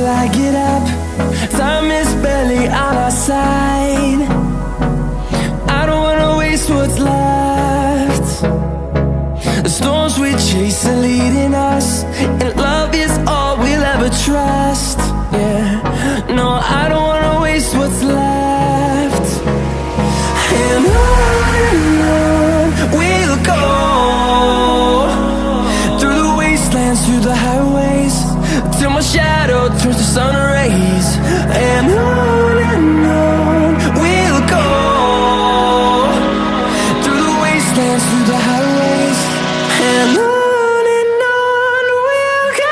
till I get up. Time is barely on our side. I don't wanna waste what's left. The storms we chase are leading us, and love is all we'll ever trust. Yeah, no, I don't wanna waste what's left. And on we'll go, through the wastelands, through the highways, till my shadow turns to sun rays. And on we'll go, through the wastelands, through the highways, and on we'll go.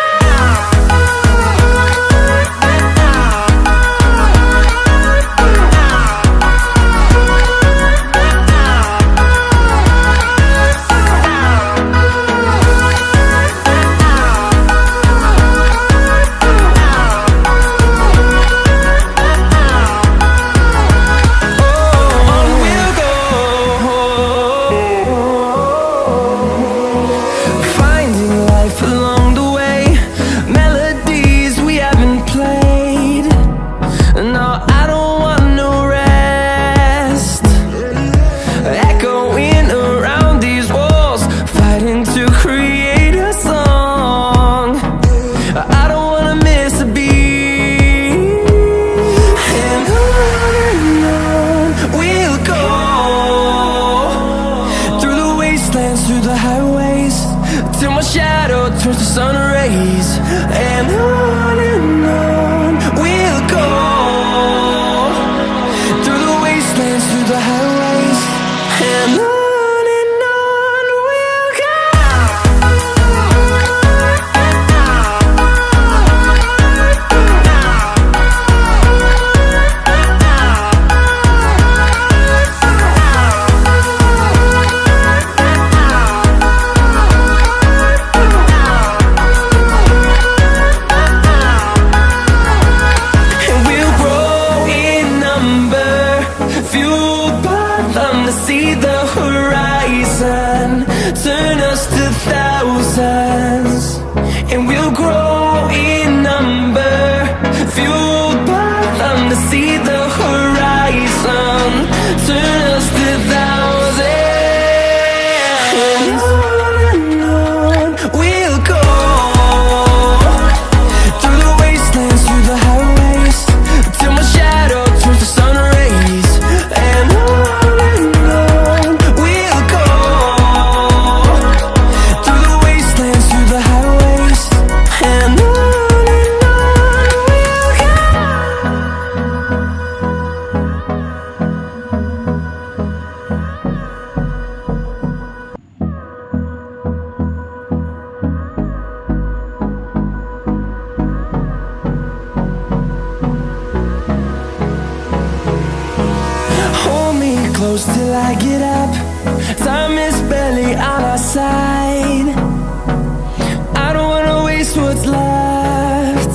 Through the highways, till my shadow turns to sun rays. And on we'll go, through the wastelands, through the highways, and on we'll go. See the horizon, turn us to thousands, and we'll grow in number, fueled by them. To see the horizon, turn us to thousands, and on we'll go, through the wastelands, through the highways, till my shadow turns to sun rays. And close till I get up. Time is barely on our side. I don't wanna waste what's left.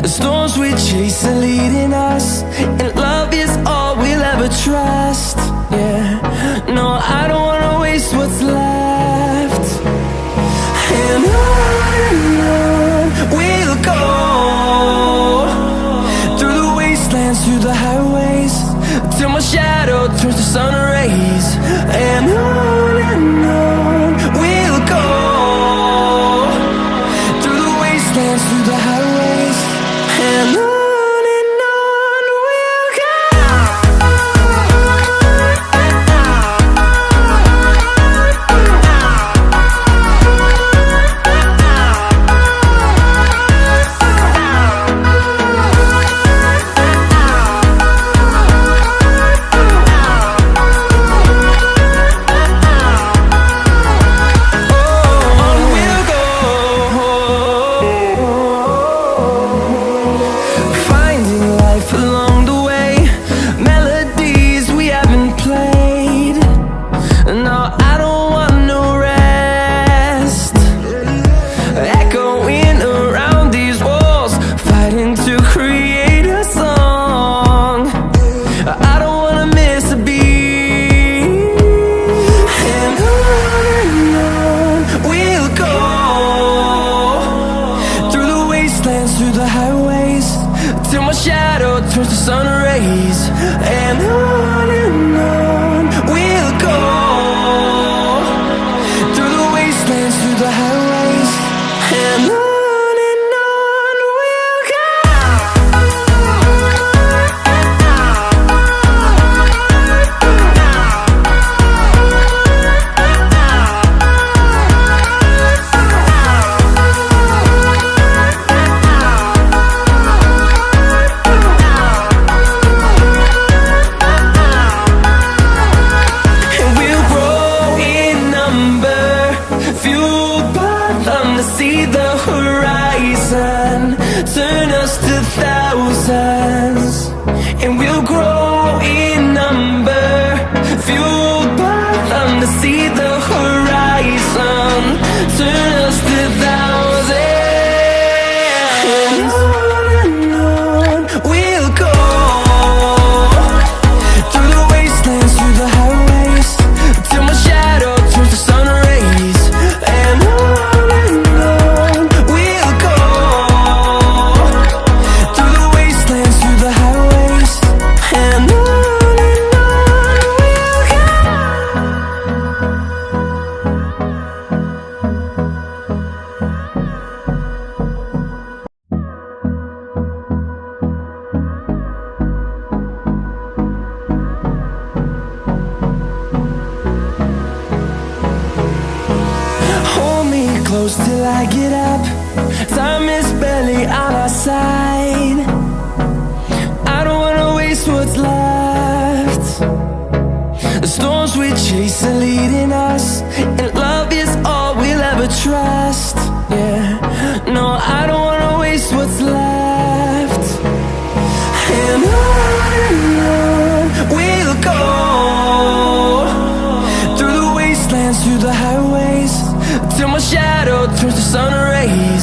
The storms we chase are leading us, and love is all we'll ever trust. Yeah, no, I don't wanna waste what's left. And on we'll go, through the wastelands, through the highways, till my shadow turns to sun rays. And on we'll go, through the wastelands, through the highways, and on. shadow turns to sun rays. And on we'll go, through the wastelands, through the highways. And on we'll go. See the horizon, turn us to thousands, and we'll grow in number, fueled by them to see the horizon, turn us to thousands, and on we'll go, through the wastelands, through the highways, till my shadow turns to sun rays. And close till I get up. Time is barely on our side. I don't wanna waste what's left. The storms we chase are leading us, and love is all we'll ever trust. Yeah, no, I don't wanna waste what's left. And on we'll go, through the wastelands, through the highways, till my shadow turns to sun rays.